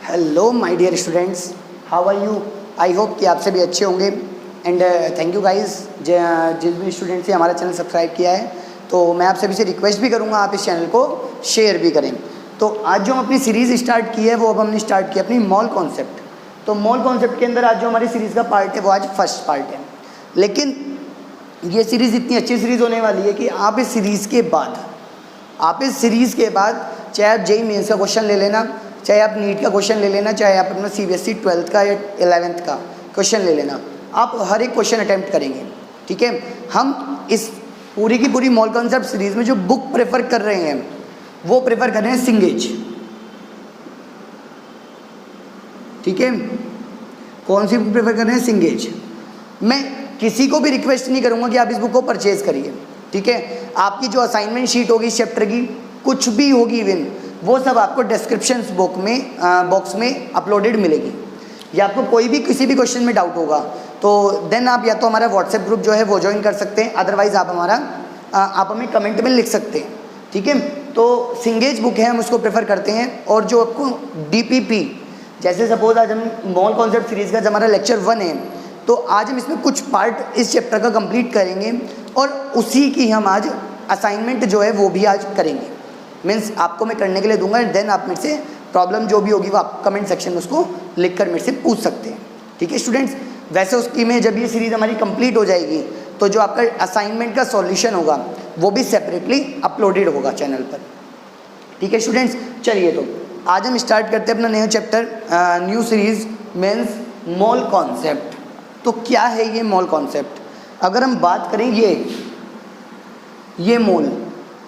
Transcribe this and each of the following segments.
Hello my dear students, how are you? I hope कि आप सभी अच्छे होंगे एंड थैंक यू गाइस जिस भी स्टूडेंट्स ने हमारा चैनल सब्सक्राइब किया है। तो मैं आप सभी से रिक्वेस्ट भी करूंगा आप इस चैनल को शेयर भी करें। तो आज जो हम अपनी सीरीज़ स्टार्ट की है वो अब हमने स्टार्ट की अपनी मॉल कॉन्सेप्ट। तो मॉल कॉन्सेप्ट के अंदर आज जो हमारी सीरीज़ का पार्ट है वो आज फर्स्ट पार्ट है। लेकिन ये सीरीज़ इतनी अच्छी सीरीज़ होने वाली है कि आप इस सीरीज़ के बाद चाहे आप जेईई मेंस का क्वेश्चन ले लेना, चाहे आप नीट का क्वेश्चन ले लेना, चाहे आप अपना सीबीएसई 12th का या 11th का क्वेश्चन ले लेना, आप हर एक क्वेश्चन अटैम्प्ट करेंगे। ठीक है, हम इस पूरी की पूरी मॉल कॉन्सेप्ट सीरीज़ में जो बुक प्रेफर कर रहे हैं वो प्रेफर कर रहे हैं सिंगेज। ठीक है, कौन सी बुक प्रेफर कर रहे हैं? सिंगेज। मैं किसी को भी रिक्वेस्ट नहीं करूंगा कि आप इस बुक को परचेज करिए। ठीक है, आपकी जो असाइनमेंट शीट होगी इस चैप्टर की, कुछ भी होगी इवन, वो सब आपको डिस्क्रिप्शन बॉक्स में अपलोडेड मिलेगी। या आपको कोई भी किसी भी क्वेश्चन में डाउट होगा तो देन आप या तो हमारा व्हाट्सएप ग्रुप जो है वो ज्वाइन कर सकते हैं, अदरवाइज़ आप हमें कमेंट में लिख सकते हैं। ठीक है, तो सिंगेज बुक है, हम उसको प्रेफर करते हैं। और जो आपको डीपीपी, जैसे सपोज आज हम मॉल कॉन्सेप्ट सीरीज़ का हमारा लेक्चर 1 है, तो आज हम इसमें कुछ पार्ट इस चैप्टर का कंप्लीट करेंगे और उसी की हम आज असाइनमेंट जो है वो भी आज करेंगे। मीन्स आपको मैं करने के लिए दूंगा, देन आप मेरे से प्रॉब्लम जो भी होगी वो आप कमेंट सेक्शन में उसको लिखकर मेरे से पूछ सकते हैं। ठीक है स्टूडेंट्स, वैसे उसकी में जब ये सीरीज़ हमारी कंप्लीट हो जाएगी तो जो आपका असाइनमेंट का सॉल्यूशन होगा वो भी सेपरेटली अपलोडेड होगा चैनल पर। ठीक है स्टूडेंट्स, चलिए तो आज हम स्टार्ट करते हैं अपना नया chapter, new series means mall concept. तो क्या है ये मॉल कॉन्सेप्ट? अगर हम बात करें ये मॉल,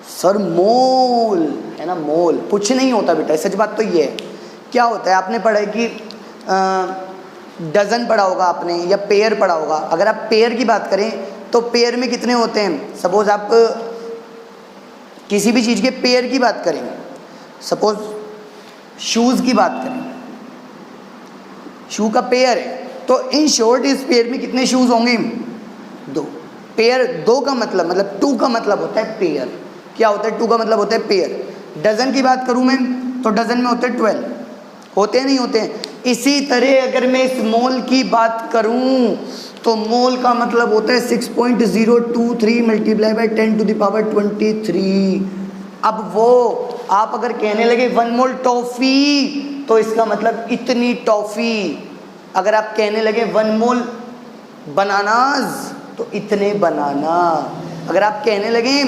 सर मोल है ना, मोल कुछ नहीं होता बेटा, सच बात तो ये है। क्या होता है, आपने पढ़ा है कि डजन पढ़ा होगा आपने या पेयर पढ़ा होगा। अगर आप पेयर की बात करें तो पेयर में कितने होते हैं? सपोज आप किसी भी चीज़ के पेयर की बात करें, सपोज शूज़ की बात करें, शू का पेयर है, तो इन शॉर्ट इस पेयर में कितने शूज़ होंगे? 2। पेयर 2 का मतलब 2 का मतलब होता है पेयर। क्या होता है? 2 का मतलब होता है पेयर। डजन की बात करूं मैं तो डजन में होते हैं 12, होते नहीं होते हैं। इसी तरह अगर मैं इस मोल की बात करूं तो मोल का मतलब होता है 6.023 multiply by 10 to the power 23। अब वो आप अगर कहने लगे 1 मोल टॉफ़ी तो इसका मतलब इतनी टॉफ़ी। अगर आप कहने लगे 1 मोल बनानाज तो इतने बनाना। अगर आप कहने लगे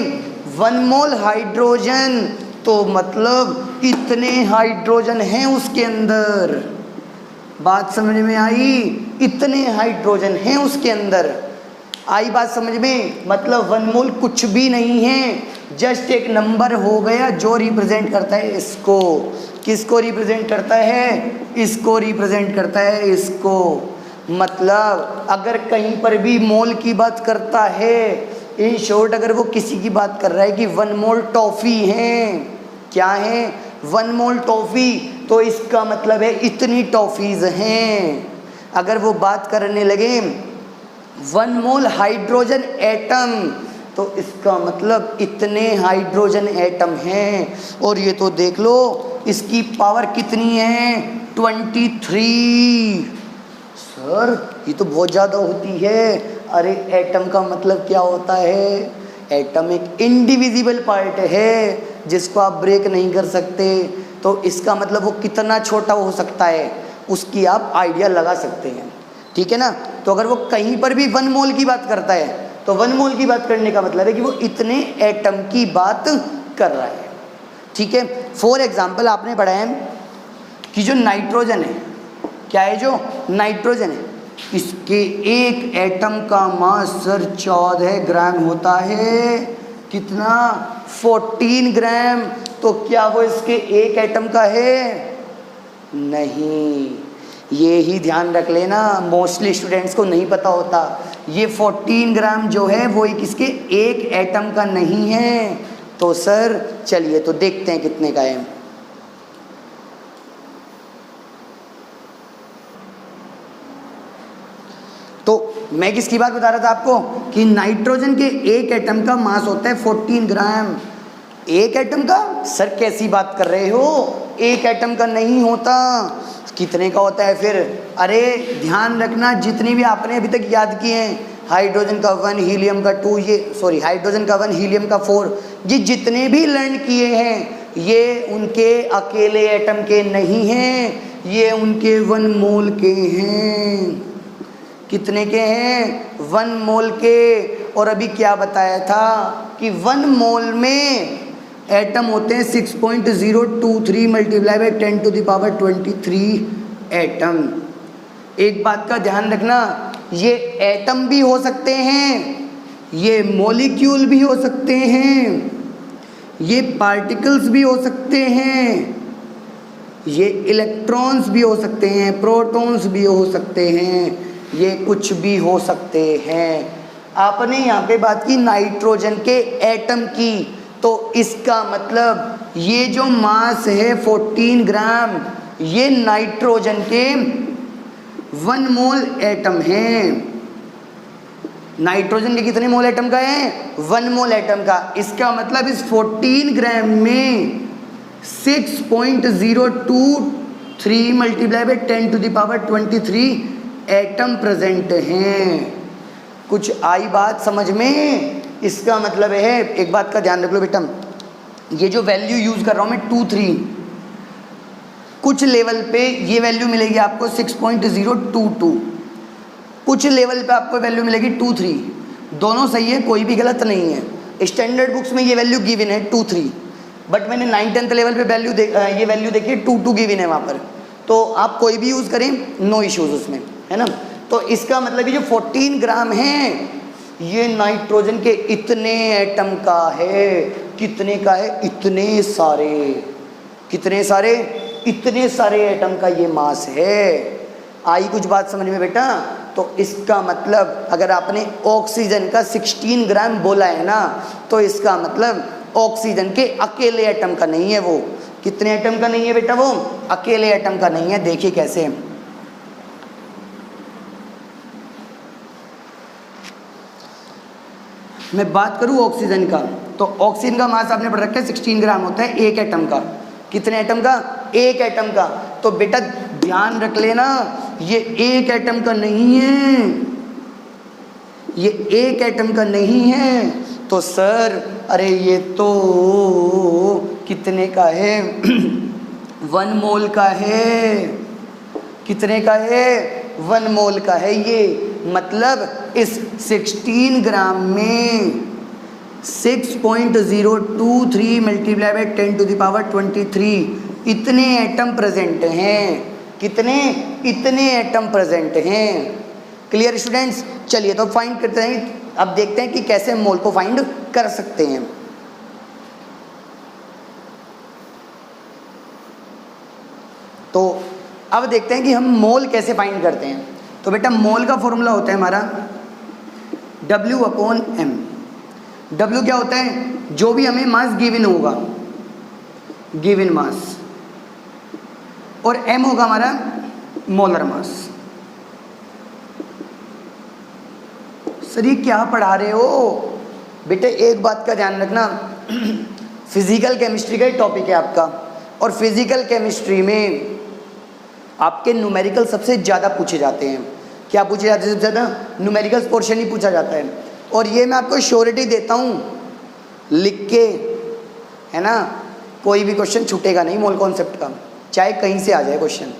1 मोल हाइड्रोजन तो मतलब इतने हाइड्रोजन हैं उसके अंदर। बात समझ में आई? इतने हाइड्रोजन हैं उसके अंदर। आई बात समझ में? मतलब 1 मोल कुछ भी नहीं है, जस्ट एक नंबर हो गया जो रिप्रेजेंट करता है इसको। किसको रिप्रेजेंट करता है? इसको रिप्रेजेंट करता है, इसको। मतलब अगर कहीं पर भी मोल की बात करता है, इन शॉर्ट अगर वो किसी की बात कर रहा है कि 1 मोल टॉफ़ी है, क्या है? 1 मोल टॉफ़ी, तो इसका मतलब है इतनी टॉफ़ीज़ हैं। अगर वो बात करने लगे 1 मोल हाइड्रोजन एटम तो इसका मतलब इतने हाइड्रोजन एटम हैं। और ये तो देख लो इसकी पावर कितनी है? 23। सर ये तो बहुत ज़्यादा होती है। अरे एटम का मतलब क्या होता है? एटम एक इनडिविजिबल पार्ट है जिसको आप ब्रेक नहीं कर सकते। तो इसका मतलब वो कितना छोटा हो सकता है उसकी आप आइडिया लगा सकते हैं। ठीक है ना? तो अगर वो कहीं पर भी 1 मोल की बात करता है तो 1 मोल की बात करने का मतलब है कि वो इतने एटम की बात कर रहा है। ठीक है, फॉर एग्जाम्पल आपने पढ़ा है कि जो नाइट्रोजन है, क्या है? जो नाइट्रोजन है, इसके एक एटम का मास सर 14 ग्राम होता है। कितना? 14 ग्राम। तो क्या वो इसके एक एटम का है? नहीं। ये ही ध्यान रख लेना, मोस्टली स्टूडेंट्स को नहीं पता होता। ये 14 ग्राम जो है वो इसके एक एटम का नहीं है। तो सर चलिए तो देखते हैं कितने का है। तो मैं किसकी बात बता रहा था आपको कि नाइट्रोजन के एक एटम का मास होता है 14 ग्राम। एक एटम का? सर कैसी बात कर रहे हो, एक एटम का नहीं होता। कितने का होता है फिर? अरे ध्यान रखना, जितनी भी आपने अभी तक याद किए हैं, हाइड्रोजन का 1, हीलियम का 2, हाइड्रोजन का 1, हीलियम का 4, ये जितने भी लर्न किए हैं ये उनके अकेले एटम के नहीं हैं, ये उनके 1 मोल के हैं। कितने के हैं? 1 मोल के। और अभी क्या बताया था कि 1 मोल में एटम होते हैं 6.023 मल्टीप्लाई बाई 10⁻23 एटम। एक बात का ध्यान रखना, ये एटम भी हो सकते हैं, ये मॉलिक्यूल भी हो सकते हैं, ये पार्टिकल्स भी हो सकते हैं, ये इलेक्ट्रॉन्स भी हो सकते हैं, प्रोटॉन्स भी हो सकते हैं, ये कुछ भी हो सकते हैं। आपने यहाँ पे बात की नाइट्रोजन के एटम की, तो इसका मतलब ये जो मास है 14 ग्राम, ये नाइट्रोजन के 1 मोल एटम हैं। नाइट्रोजन के कितने मोल एटम का है? 1 मोल एटम का। इसका मतलब इस 14 ग्राम में 6.023 मल्टीप्लाई बाई 10⁻23 एटम प्रेजेंट हैं। कुछ आई बात समझ में? इसका मतलब है, एक बात का ध्यान रख लो बेटा, ये जो वैल्यू यूज कर रहा हूं मैं 2, 3, कुछ लेवल पे ये वैल्यू मिलेगी आपको 6.022, कुछ लेवल पे आपको वैल्यू मिलेगी 2, 3। दोनों सही है, कोई भी गलत नहीं है। स्टैंडर्ड बुक्स में ये वैल्यू गिवन है 2, 3, बट मैंने 9th 10th लेवल पे ये वैल्यू देखी 2, 2 गिवन है वहाँ पर। तो आप कोई भी यूज़ करें, नो इश्यूज उसमें, है ना। तो इसका मतलब ये जो 14 ग्राम है, ये नाइट्रोजन के इतने एटम का है। कितने का है? इतने सारे। कितने सारे? इतने सारे एटम का ये मास है। आई कुछ बात समझ में बेटा? तो इसका मतलब अगर आपने ऑक्सीजन का 16 ग्राम बोला है ना, तो इसका मतलब ऑक्सीजन के अकेले एटम का नहीं है वो। कितने एटम का नहीं है बेटा वो? अकेले एटम का नहीं है। देखिए कैसे, मैं बात करूं ऑक्सीजन का, तो ऑक्सीजन का मास आपने पढ़ रखा है 16 ग्राम होता है एक एटम का। कितने एटम का? एक एटम का। तो बेटा ध्यान रख लेना, ये एक एटम का नहीं है, ये एक एटम का नहीं है। तो सर अरे ये तो कितने का है? 1 मोल का है। कितने का है? 1 मोल का है ये। मतलब इस 16 ग्राम में 6.023 मल्टीप्लाई बाई 10⁻23 इतने एटम प्रेजेंट हैं। कितने? इतने एटम प्रेजेंट हैं। Clear students? चलिए तो फाइंड करते हैं। अब देखते हैं कि कैसे मोल को फाइंड कर सकते हैं। तो अब देखते हैं कि हम मोल कैसे फाइंड करते हैं। तो बेटा मोल का फॉर्मूला होता है हमारा W/m। W क्या होता है? जो भी हमें मास गिवन होगा, गिवन मास, और m होगा हमारा मोलर मास। सर ये क्या पढ़ा रहे हो बेटे? एक बात का ध्यान रखना, फिजिकल केमिस्ट्री का ही टॉपिक है आपका, और फिजिकल केमिस्ट्री में आपके न्यूमेरिकल सबसे ज़्यादा पूछे जाते हैं। क्या पूछे जाते हैं सबसे ज़्यादा? न्यूमेरिकल्स पोर्शन ही पूछा जाता है। और ये मैं आपको श्योरिटी देता हूँ लिख के, है ना, कोई भी क्वेश्चन छूटेगा नहीं मोल कॉन्सेप्ट का, चाहे कहीं से आ जाए क्वेश्चन।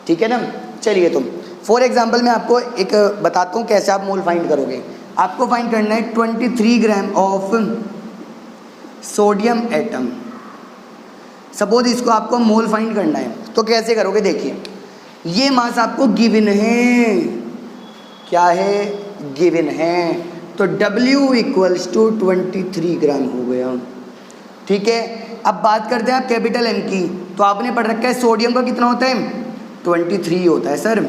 ठीक है ना। चलिए तो फॉर एग्जांपल मैं आपको एक बताता हूँ कैसे आप मोल फाइंड करोगे। आपको फाइंड करना है 23 gram of sodium atom. Suppose इसको आपको मोल फाइंड करना है, तो कैसे करोगे? देखिए ये मास आपको गिवन है। क्या है? गिवन है। तो W = 23 ग्राम हो गया। ठीक है। अब बात करते हैं आप कैपिटल M की। तो आपने पढ़ रखा है सोडियम का कितना होता है? 23 होता है। सर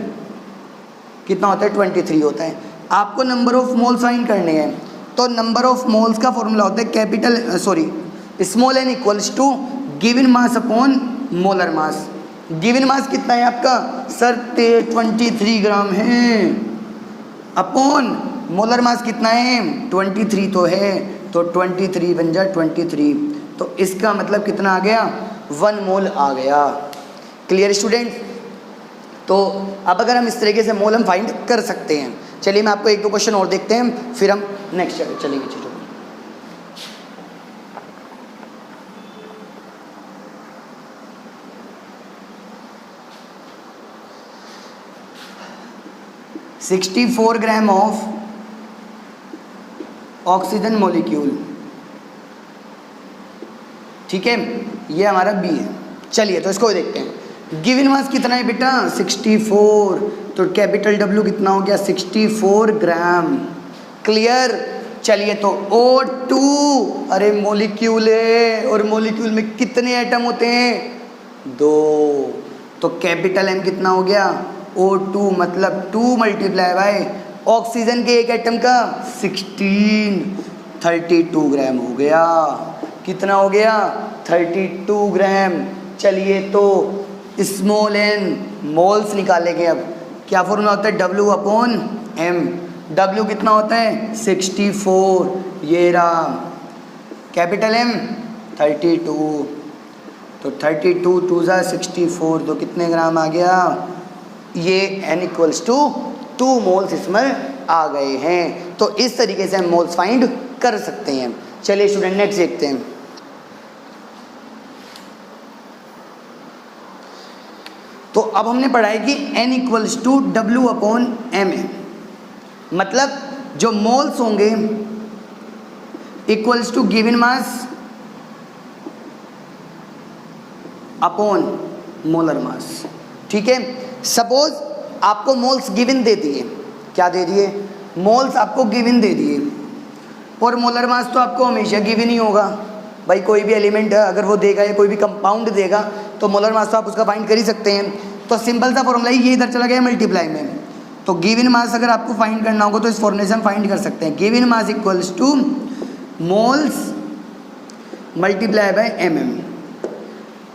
कितना होता है? 23 होता है। आपको नंबर ऑफ मोल्स फाइंड करने हैं, तो नंबर ऑफ मोल्स का फॉर्मूला होता है small n = given mass upon molar मास। गिवन मास कितना है आपका? सर 23 ग्राम है, अपॉन मोलर मास कितना है? 23 तो है, तो 23 बन जाए 23। तो इसका मतलब कितना आ गया? 1 मोल आ गया। Clear student? तो अब अगर हम इस तरीके से मोल हम फाइंड कर सकते हैं। चलिए मैं आपको एक दो क्वेश्चन और देखते हैं, फिर हम नेक्स्ट चलेंगे चीज़ों में। $64 ग्राम ऑफ ऑक्सीजन मॉलिक्यूल, ठीक है, ये हमारा बी है। चलिए तो इसको देखते हैं। गिवन मास कितना है बेटा 64, तो कैपिटल डब्ल्यू कितना हो गया 64 ग्राम। क्लियर। चलिए तो O2, अरे मॉलिक्यूल है और मॉलिक्यूल में कितने एटम होते हैं 2, तो कैपिटल एम कितना हो गया O2 मतलब 2 मल्टीप्लाई बाय ऑक्सीजन के एक एटम का 16, 32 ग्राम हो गया। कितना हो गया 32 ग्राम। चलिए तो स्मॉल एन मोल्स निकालेंगे। अब क्या फॉर्मूला होता है W/M। W कितना होता है 64, ये रहा। कैपिटल M 32, तो 32 2 ज़ा 64, तो कितने ग्राम आ गया, ये N = 2 मोल्स इसमें आ गए हैं। तो इस तरीके से हम मोल्स फाइंड कर सकते हैं। चलिए स्टूडेंट नेक्स्ट देखते हैं। तो अब हमने पढ़ा है कि N = W/M है, मतलब जो मोल्स होंगे equals to given mass upon molar mass. ठीक है, सपोज आपको मोल्स गिवन दे दिए, क्या दे दिए, मोल्स आपको गिवन दे दिए, और मोलर मास तो आपको हमेशा गिवन ही होगा। भाई कोई भी एलिमेंट है अगर वो देगा या कोई भी कंपाउंड देगा तो मोलर मास तो आप उसका फाइंड कर ही सकते हैं। तो सिंपल सा फॉर्मूला ही ये इधर चला गया मल्टीप्लाई में। तो गिवन मास अगर आपको फाइंड करना होगा तो इस फॉर्मूले से हम फाइंड कर सकते हैं। Given mass equals two moles multiply by mm।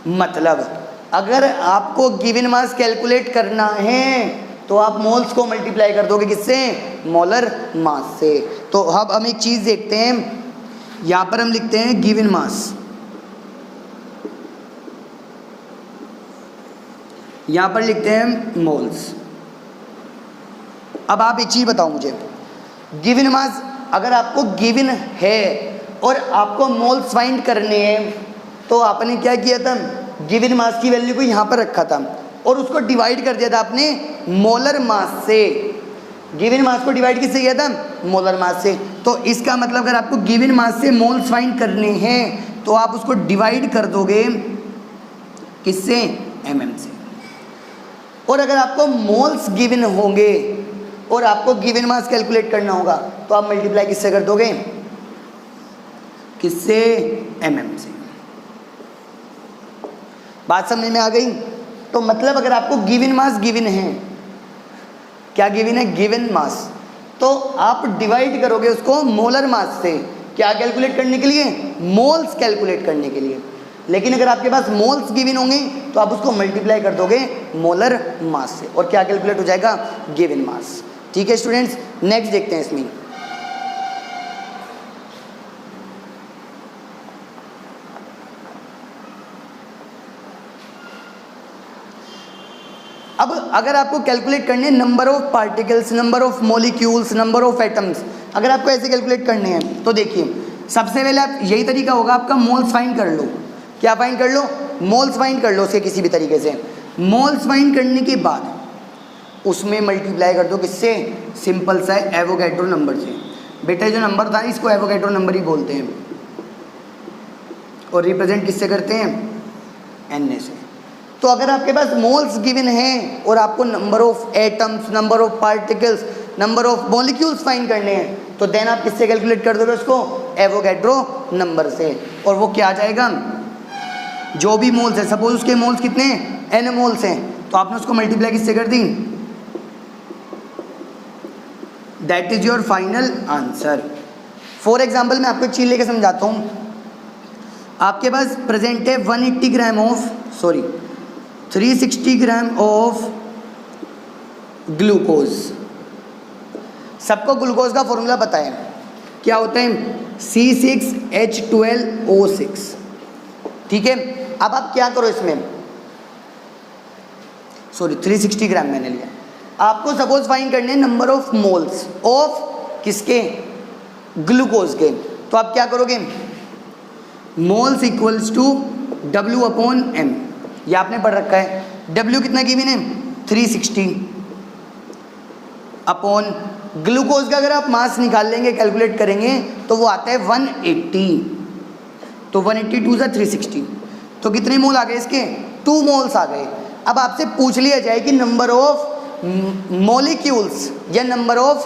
मतलब अगर आपको गिवन मास कैलकुलेट करना है तो आप मोल्स को मल्टीप्लाई कर दोगे किससे, मोलर मास से। तो अब हम एक चीज़ देखते हैं, यहाँ पर हम लिखते हैं गिवन मास, यहाँ पर लिखते हैं मोल्स। अब आप एक चीज़ बताओ मुझे, गिवन मास अगर आपको गिवन है और आपको मोल्स फाइंड करने हैं तो आपने क्या किया था, गिवन मास की वैल्यू को यहाँ पर रखा था और उसको डिवाइड कर दिया था आपने मोलर मास से। गिवन मास को डिवाइड किससे किया था, मोलर मास से। तो इसका मतलब अगर आपको गिवन मास से मोल्स फाइंड करने हैं तो आप उसको डिवाइड कर दोगे किससे, mm से। और अगर आपको मोल्स गिवन होंगे और आपको गिवन मास कैलकुलेट करना होगा तो आप मल्टीप्लाई किससे कर दोगे, किससे, mm से। बात समझ में आ गई। तो मतलब अगर आपको गिवन मास गिवन है, क्या गिवन है, गिवन मास, तो आप डिवाइड करोगे उसको मोलर मास से, क्या कैलकुलेट करने के लिए, मोल्स कैलकुलेट करने के लिए। लेकिन अगर आपके पास मोल्स गिवन होंगे तो आप उसको मल्टीप्लाई कर दोगे मोलर मास से और क्या कैलकुलेट हो जाएगा, गिवन मास। ठीक है स्टूडेंट्स, नेक्स्ट देखते हैं इसमें। अब अगर आपको कैलकुलेट करने हैं number of particles, number of molecules, number of atoms, अगर आपको ऐसे कैलकुलेट करने हैं तो देखिए सबसे पहले आप यही तरीका होगा आपका, मोल्स फाइंड कर लो। क्या फाइंड कर लो, मोल्स फाइंड कर लो उसके किसी भी तरीके से। मोल्स फाइंड करने के बाद उसमें मल्टीप्लाई कर दो किससे, सिंपल सा है एवोगैड्रो नंबर से। बेटा जो नंबर था इसको एवोगैड्रो नंबर ही बोलते हैं और रिप्रेजेंट किससे करते हैं, Na से। तो अगर आपके पास मोल्स गिवन हैं और आपको number of atoms, number of particles, number of molecules find करने हैं तो देन आप किससे कैलकुलेट कर दोगे उसको, एवोगैड्रो नंबर से। और वो क्या आ जाएगा, जो भी मोल्स है, सपोज उसके मोल्स कितने हैं, n मोल्स हैं, तो आपने उसको मल्टीप्लाई किससे कर दी, that is your final answer. For example मैं आपको एक चीज़ लेके समझाता हूँ। आपके पास प्रेजेंट है 180 gram of 360 gram of glucose. सबको ग्लूकोज का फॉर्मूला पता है, क्या होता है, C6H12O6। ठीक है, अब आप क्या करो इसमें, सॉरी 360 ग्राम मैंने लिया। आपको सपोज फाइंड करने नंबर ऑफ मोल्स ऑफ किसके, ग्लूकोज के। तो आप क्या करोगे, मोल्स इक्वल्स टू W/m, ये आपने पढ़ रखा है। W कितना गिवन है 360 अपॉन ग्लूकोज का अगर आप मास निकाल लेंगे कैलकुलेट करेंगे तो वो आता है 180, तो 182 + 360, तो कितने मोल आ गए इसके 2 मोल्स आ गए। अब आपसे पूछ लिया जाए कि नंबर ऑफ मॉलिक्यूल्स या नंबर ऑफ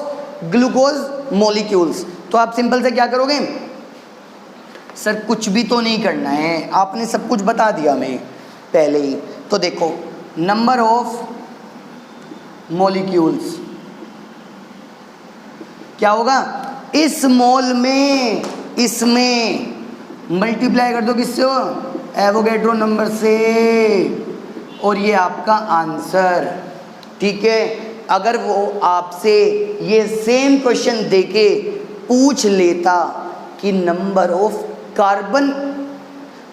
ग्लूकोज मॉलिक्यूल्स, तो आप सिंपल से क्या करोगे, सर कुछ भी तो नहीं करना है, आपने सब कुछ बता दिया हमें पहले ही। तो देखो नंबर ऑफ मॉलिक्यूल्स क्या होगा, इस मोल में इसमें मल्टीप्लाई कर दो किससे, एवोगैड्रो नंबर से, और ये आपका आंसर। ठीक है, अगर वो आपसे ये सेम क्वेश्चन देके पूछ लेता कि number of carbon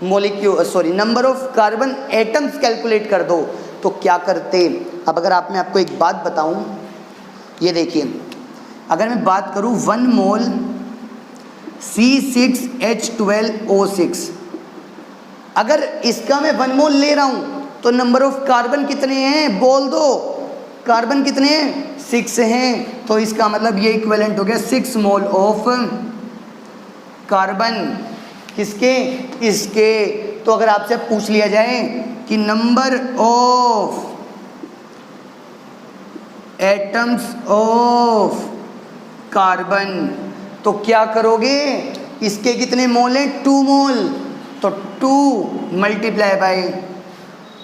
molecule sorry number of carbon atoms calculate कर दो तो क्या करते। अब अगर मैं आपको एक बात बताऊं, ये देखिए, अगर मैं बात करूं 1 मोल C6H12O6, अगर इसका मैं 1 मोल ले रहा हूं तो नंबर ऑफ कार्बन कितने हैं, बोल दो, कार्बन कितने हैं 6 हैं, तो इसका मतलब ये इक्विवेलेंट हो गया 6 मोल ऑफ कार्बन, किसके, इसके। तो अगर आपसे पूछ लिया जाए कि number of atoms of carbon, तो क्या करोगे, इसके कितने मोल हैं 2 मोल, तो 2 मल्टीप्लाई बाय,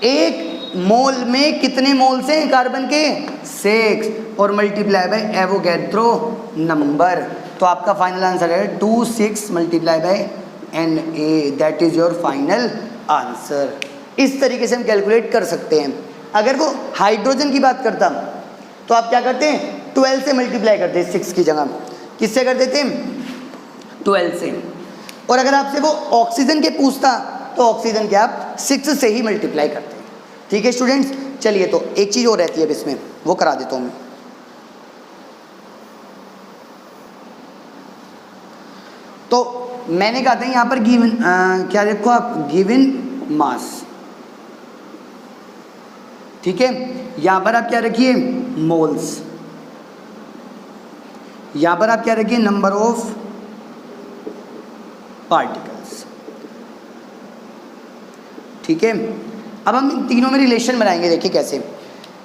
एक मोल में कितने मोल्स हैं कार्बन के 6, और मल्टीप्लाई बाय एवोगैड्रो नंबर, तो आपका फाइनल आंसर है 26 multiply by Na, that is your final answer. इस तरीके से हम कैलकुलेट कर सकते हैं। अगर वो हाइड्रोजन की बात करता तो आप क्या करते हैं 12 से मल्टीप्लाई करते हैं, 6 की जगह किससे कर देते हैं 12 से। और अगर आपसे वो ऑक्सीजन के पूछता तो ऑक्सीजन के आप 6 से ही मल्टीप्लाई करते हैं। ठीक है स्टूडेंट्स, चलिए तो एक चीज़ और रहती है अब इसमें, वो करा देता हूँ मैं। तो मैंने कहा था यहाँ पर गिवन क्या देखो आप, गिवन मास, ठीक है, यहाँ पर आप क्या रखिए मोल्स, यहाँ पर आप क्या रखिए नंबर ऑफ पार्टिकल्स। ठीक है, अब हम इन तीनों में रिलेशन बनाएंगे। देखिए कैसे,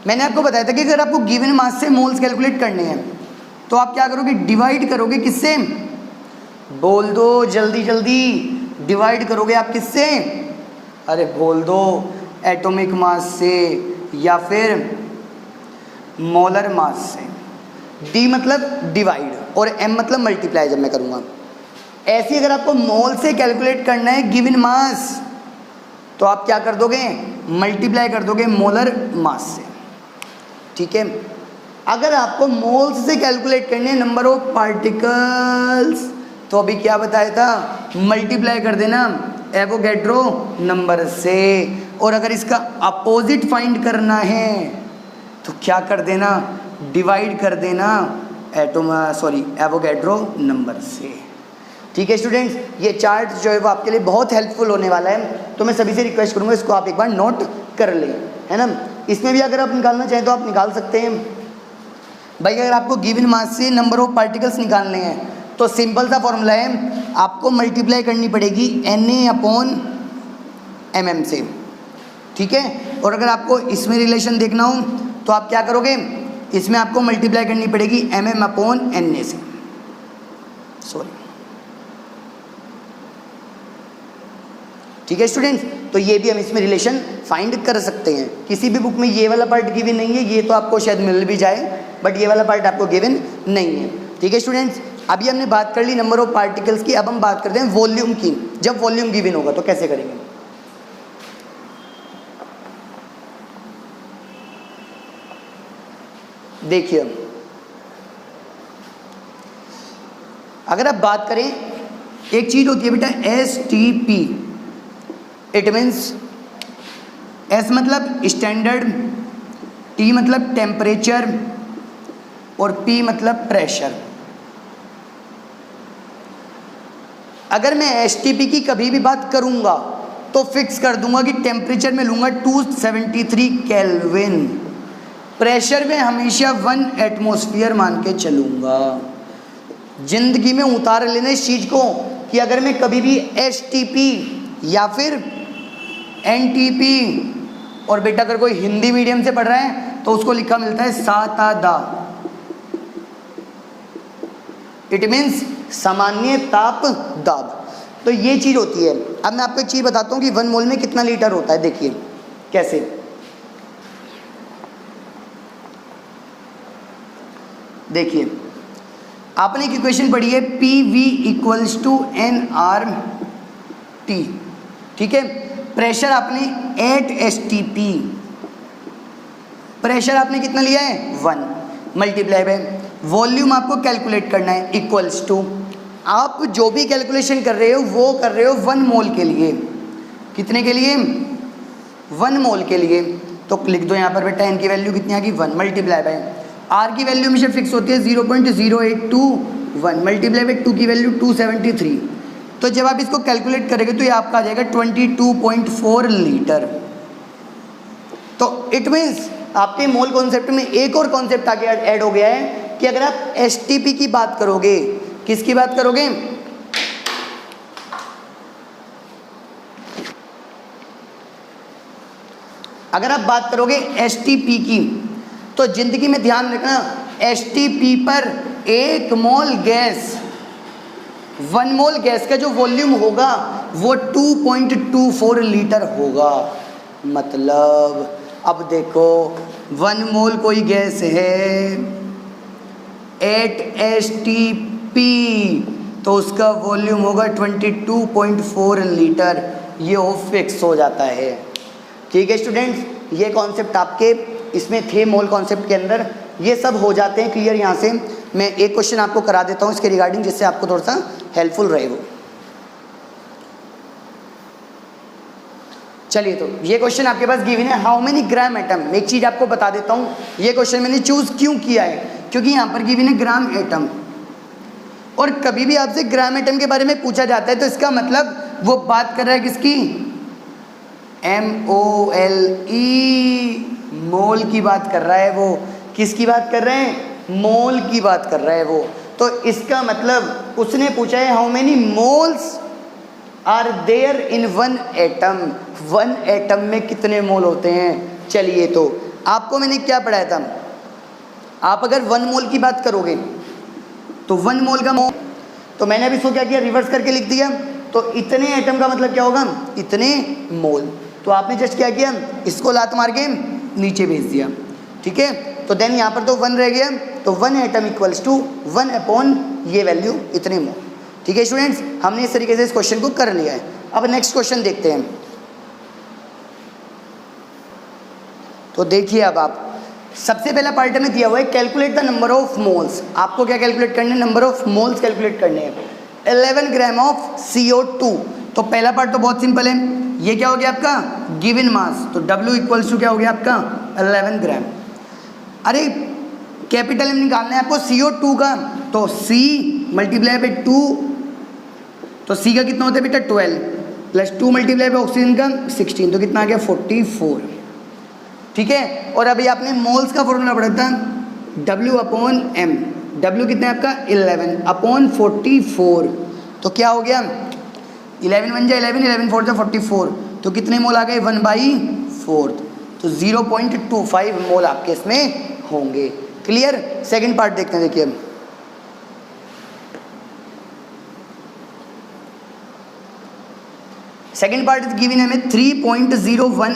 मैंने आपको बताया था कि अगर आपको गिवन मास से मोल्स कैलकुलेट करने हैं तो आप क्या करोगे, डिवाइड करोगे किससे, बोल दो जल्दी जल्दी, डिवाइड करोगे आप किससे, अरे बोल दो, एटॉमिक मास से या फिर मोलर मास से। डी मतलब डिवाइड और एम मतलब मल्टीप्लाई जब मैं करूँगा। ऐसे अगर आपको मोल से कैलकुलेट करना है गिवन मास तो आप क्या कर दोगे, मल्टीप्लाई कर दोगे मोलर मास से। ठीक है, अगर आपको मोल्स से कैलकुलेट करने हैं नंबर ऑफ पार्टिकल्स तो अभी क्या बताया था, मल्टीप्लाई कर देना एवोगैड्रो नंबर से। और अगर इसका अपोजिट फाइंड करना है तो क्या कर देना, डिवाइड कर देना एवोगैड्रो नंबर से। ठीक है स्टूडेंट्स, ये चार्ट जो है वो आपके लिए बहुत हेल्पफुल होने वाला है, तो मैं सभी से रिक्वेस्ट करूँगा इसको आप एक बार नोट कर लें, है ना। इसमें भी अगर आप निकालना चाहें तो आप निकाल सकते हैं भाई। अगर आपको गिवन मास से नंबर ऑफ पार्टिकल्स निकालने हैं तो सिंपल सा फॉर्मूला है, आपको मल्टीप्लाई करनी पड़ेगी Na/mm से। ठीक है, और अगर आपको इसमें रिलेशन देखना हो तो आप क्या करोगे, इसमें आपको मल्टीप्लाई करनी पड़ेगी mm/Na से, सॉरी। ठीक है स्टूडेंट्स, तो ये भी हम इसमें रिलेशन फाइंड कर सकते हैं। किसी भी बुक में ये वाला पार्ट गिवन नहीं है, ये तो आपको शायद मिल भी जाए, बट ये वाला पार्ट आपको गिवन नहीं है। ठीक है स्टूडेंट्स, अभी हमने बात कर ली नंबर ऑफ पार्टिकल्स की, अब हम बात करते हैं वॉल्यूम की। जब वॉल्यूम गिवन होगा तो कैसे करेंगे, देखिए अगर आप बात करें, एक चीज होती है बेटा STP, इट मीन्स एस मतलब स्टैंडर्ड T मतलब टेम्परेचर और P मतलब प्रेशर। अगर मैं एसटीपी की कभी भी बात करूंगा तो फिक्स कर दूंगा कि टेम्परेचर में लूंगा 273 केल्विन, प्रेशर में हमेशा 1 एटमॉस्फेयर मान के चलूंगा। जिंदगी में उतार लेना इस चीज को कि अगर मैं कभी भी एसटीपी या फिर एनटीपी, और बेटा अगर कोई हिंदी मीडियम से पढ़ रहा है तो उसको लिखा मिलता है सातादा, इट मीन्स सामान्य ताप दाब। तो ये चीज होती है। अब मैं आपको एक चीज बताता हूँ कि 1 मोल में कितना लीटर होता है। देखिए कैसे, देखिए आपने एक इक्वेशन पढ़ी है PV इक्वल्स टू nRT, ठीक है। प्रेशर आपने 8 STP, प्रेशर आपने कितना लिया है 1, मल्टीप्लाई बाय वॉल्यूम आपको कैलकुलेट करना है इक्वल्स टू, आप जो भी कैलकुलेशन कर रहे हो वो कर रहे हो 1 मोल के लिए। कितने के लिए? 1 मोल के लिए। तो लिख दो यहाँ पर बेटा n की वैल्यू कितनी आ गई 1, मल्टीप्लाई बाय r की वैल्यू हमेशा फिक्स होती है 0.0821, मल्टीप्लाई बाय 2 की वैल्यू 273। तो जब आप इसको कैलकुलेट करेंगे तो ये आपका आ जाएगा 22.4 लीटर। तो इट मीन्स आपके मोल कॉन्सेप्ट में एक और कॉन्सेप्ट आगे ऐड हो गया है कि अगर आप एसटीपी की बात करोगे, किसकी बात करोगे? अगर आप बात करोगे एसटीपी की, तो जिंदगी में ध्यान रखना एसटीपी पर 1 मोल गैस, 1 मोल गैस का जो वॉल्यूम होगा वो 2.24 लीटर होगा। मतलब अब देखो 1 मोल कोई गैस है 8 STP, तो उसका वॉल्यूम होगा 22.4 लीटर। ये वो फिक्स हो जाता है। ठीक है स्टूडेंट्स, ये कॉन्सेप्ट आपके इसमें थे मोल कॉन्सेप्ट के अंदर, ये सब हो जाते हैं क्लियर। यहाँ से मैं एक क्वेश्चन आपको करा देता हूँ इसके रिगार्डिंग, जिससे आपको थोड़ा सा हेल्पफुल रहे वो। चलिए, तो ये क्वेश्चन आपके पास गिवन है, हाउ मेनी ग्राम एटम। एक चीज आपको बता देता हूँ, ये क्वेश्चन मैंने चूज क्यों किया है, क्योंकि यहाँ पर गिवन है ग्राम एटम, और कभी भी आपसे ग्राम एटम के बारे में पूछा जाता है तो इसका मतलब वो बात कर रहा है किसकी? MOLE, मोल की बात कर रहा है वो। किसकी बात कर रहे हैं? मोल की बात कर रहा है वो। तो इसका मतलब उसने पूछा है how many moles are there in 1 atom, 1 atom में कितने मोल होते हैं। चलिए, तो आपको मैंने क्या पढ़ाया था, आप अगर 1 मोल की बात करोगे तो 1 मोल का मोल, तो मैंने अभी इसको क्या किया, रिवर्स करके लिख दिया। तो इतने एटम का मतलब क्या होगा? इतने मोल। तो आपने जस्ट क्या किया, इसको लात मार के नीचे भेज दिया। ठीक है, तो देन यहाँ पर तो 1 रह गया, तो 1 एटम इक्वल्स टू 1 अपॉन ये वैल्यू इतने मोल। ठीक है स्टूडेंट्स, हमने इस तरीके से इस क्वेश्चन को कर लिया है। अब नेक्स्ट क्वेश्चन देखते हैं। तो देखिए, अब आप सबसे पहला पार्ट में दिया हुआ है calculate the number of moles. आपको क्या कैलकुलेट करने? नंबर ऑफ मोल्स कैलकुलेट करने हैं। 11 ग्राम ऑफ CO2। तो पहला पार्ट तो बहुत सिंपल है, ये क्या हो गया आपका गिवन मास, तो W इक्वल्स टू क्या हो गया आपका 11 ग्राम। अरे कैपिटल एम निकालना है आपको CO2 का, तो C मल्टीप्लाई बाई 2, तो C का कितना होता है बेटा 12, प्लस 2 मल्टीप्लाई बाई ऑक्सीजन का 16, तो कितना आ गया 44। ठीक है, और अभी आपने मोल्स का फॉर्मूला पढ़ा था W अपॉन M, W कितना है आपका 11 अपॉन 44, तो क्या हो गया 11 1 जा 11, 11 4 जा 44, तो कितने मोल आ गए 1/4, तो 0.25 मोल आपके इसमें होंगे। क्लियर। सेकंड पार्ट देखते हैं। देखिए सेकंड पार्ट इज गिवन हमें 3.01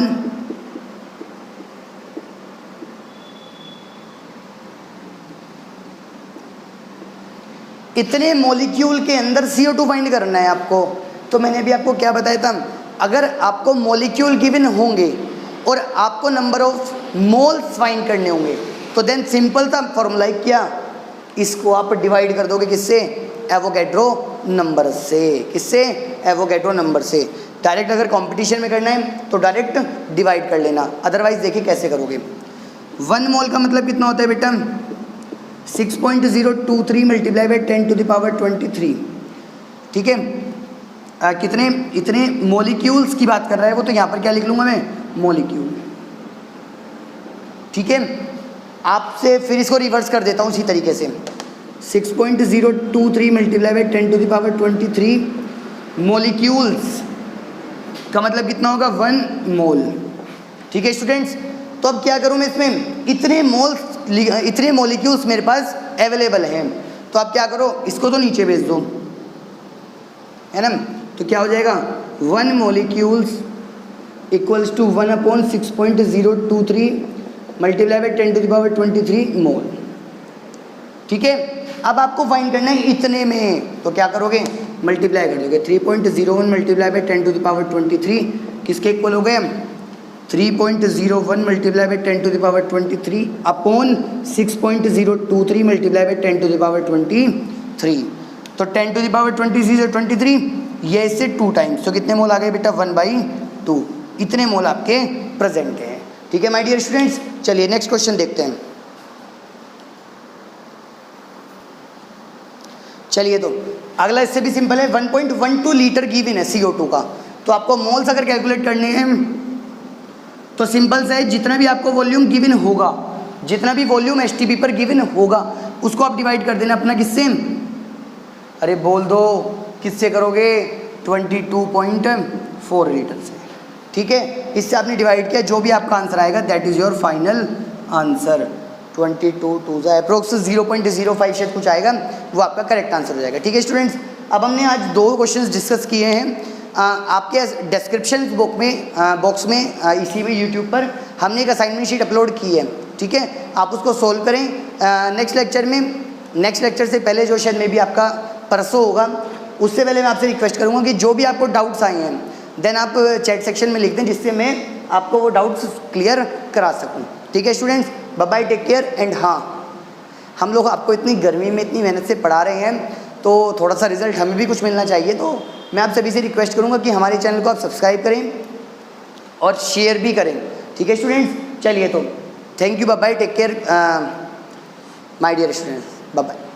इतने मॉलिक्यूल के अंदर CO2 फाइंड करना है आपको। तो मैंने अभी आपको क्या बताया था, अगर आपको मॉलिक्यूल गिवन होंगे और आपको नंबर ऑफ मोल्स फाइंड करने होंगे, तो देन सिंपल था फॉर्मूला क्या, इसको आप डिवाइड कर दोगे किससे, एवोगैड्रो नंबर से। किससे? एवोगैड्रो नंबर से। डायरेक्ट अगर कंपटीशन में करना है तो डायरेक्ट डिवाइड कर लेना, अदरवाइज देखिए कैसे करोगे। 1 मोल का मतलब कितना होता है बेटा 6.023 multiply by 10 to the power 23, ठीक है। कितने इतने मोलिक्यूल्स की बात कर रहा है वो, तो यहाँ पर क्या लिख लूँगा मैं मोलिक्यूल, ठीक है। आपसे फिर इसको रिवर्स कर देता हूँ इसी तरीके से 6.023 multiply by 10 to the power 23 molecules का मतलब कितना होगा 1 मोल, ठीक है स्टूडेंट्स। तो अब क्या करूँ मैं इसमें, इतने मोलिक्यूल्स मेरे पास अवेलेबल हैं, तो आप क्या करो इसको तो नीचे भेज दो, है ना। तो क्या हो जाएगा 1 molecules equals to 1/6.023 multiply by 10 to the power 23 mole, ठीक है। अब आपको फाइंड करना है इतने में, तो क्या करोगे मल्टीप्लाई कर दोगे 3.01 multiply by 10 to the power 23 किसके इक्वल हो गए 3.01 multiply by 10 to the power 23 upon 6.023 multiply by 10 to the power 23, तो 10 टू द पावर 23 ये इससे 2 टाइम्स, तो कितने मोल आ गए बेटा 1/2, इतने मोल आपके प्रेजेंट हैं, ठीक है माय डियर स्टूडेंट्स। चलिए नेक्स्ट क्वेश्चन देखते हैं। चलिए तो अगला इससे भी सिंपल है, 1.12 लीटर गिवन है CO2 का, तो आपको मोल्स अगर कैलकुलेट करने हैं तो सिंपल सा है, जितना भी आपको वॉल्यूम गिवन होगा, जितना भी वॉल्यूम STP पर गिवन होगा उसको आप डिवाइड कर देना अपना किससे, अरे बोल दो किससे करोगे 22.4 लीटर से, ठीक है। इससे आपने डिवाइड किया, जो भी आपका आंसर आएगा that is your final answer. 22 approx 0.05 शायद कुछ आएगा, वो आपका करेक्ट आंसर हो जाएगा, ठीक है स्टूडेंट्स। अब हमने आज 2 क्वेश्चंस डिस्कस किए हैं। आपके डिस्क्रिप्शन बॉक्स में इसी में यूट्यूब पर हमने एक असाइनमेंट शीट अपलोड की है, ठीक है। आप उसको सोल्व करें नेक्स्ट लेक्चर से पहले, जो शायद मे भी आपका परसों होगा, उससे पहले मैं आपसे रिक्वेस्ट करूँगा कि जो भी आपको डाउट्स आए हैं देन आप चैट सेक्शन में लिख दें, जिससे मैं आपको वो डाउट्स क्लियर करा सकूँ, ठीक है students. Bye bye, take care. And हाँ, हम लोग आपको इतनी गर्मी में इतनी मेहनत से पढ़ा रहे हैं, तो थोड़ा सा रिजल्ट हमें भी कुछ मिलना चाहिए, तो मैं आप सभी से रिक्वेस्ट करूँगा कि हमारे चैनल को आप सब्सक्राइब करें और शेयर भी करें, ठीक है स्टूडेंट्स। चलिए तो thank you, bye bye, take care my dear students, bye bye.